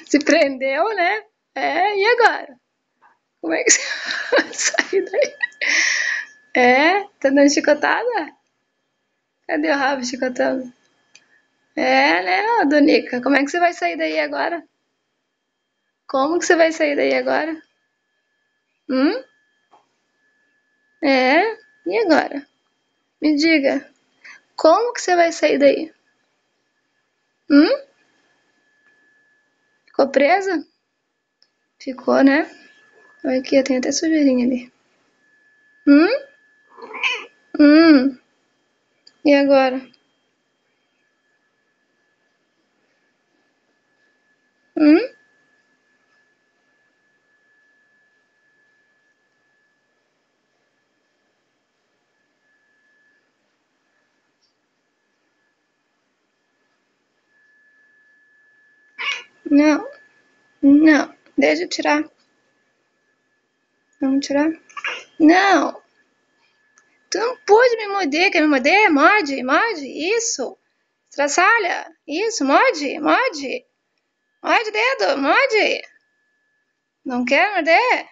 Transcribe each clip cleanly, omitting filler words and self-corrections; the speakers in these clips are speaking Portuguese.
Se prendeu, né? E agora? Como é que você vai sair daí? Tá dando chicotada? Cadê o rabo chicotando? Né, Donica? Como é que você vai sair daí agora? Como que você vai sair daí agora? E agora? Me diga. Como que você vai sair daí? Ficou presa? Ficou, né? Olha aqui, tem até sujeirinha ali. E agora? Não, não. Deixa eu tirar. Vamos tirar? Não. Tu não pode me morder. Quer me morder? Morde, morde. Isso. Estraçalha. Isso, morde, morde. Morde o dedo, morde. Não quer morder?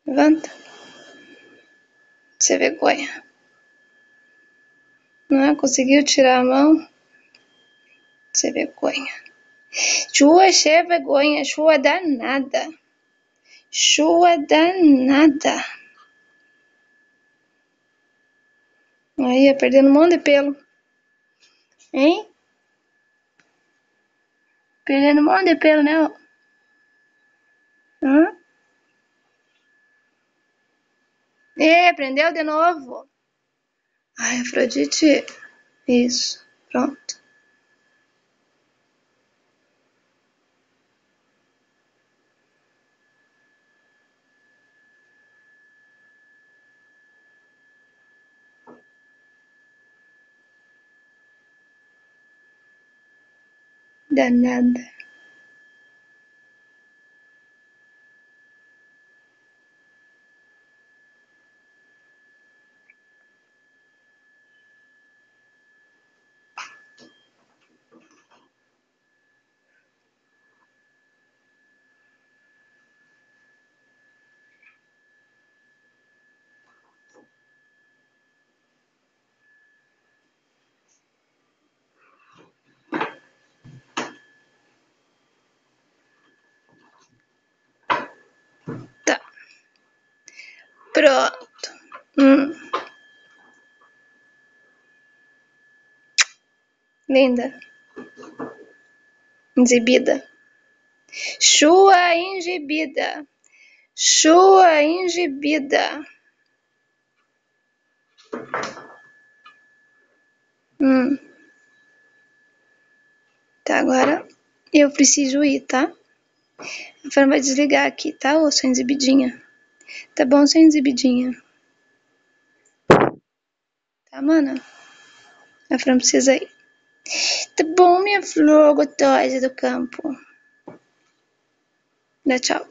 Levanta. Sem vergonha. Não conseguiu tirar a mão? Sem vergonha. Chua cheia vergonha. Chua danada. Chua danada. Aí, perdendo um monte de pelo. Hein? Perdendo um monte de pelo, né? Prendeu de novo. Ai, Afrodite. Isso. Pronto. Danada. Tá. Pronto. Linda. Exibida. Chua exibida. Chua exibida. Tá, agora eu preciso ir, tá? A Fran vai desligar aqui, tá, ô sua exibidinha? Tá bom, sua exibidinha? Tá, mana? A Fran precisa ir. Tá bom, minha flor gostosa do campo. Dá tchau.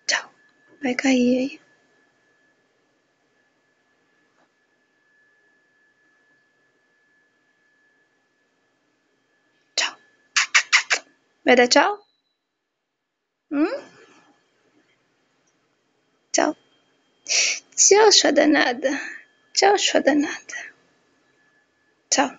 Tchau. Vai cair aí. Tchau. Vai dar tchau? Tchau. Tchau, sua danada. Tchau, sua danada. Tchau.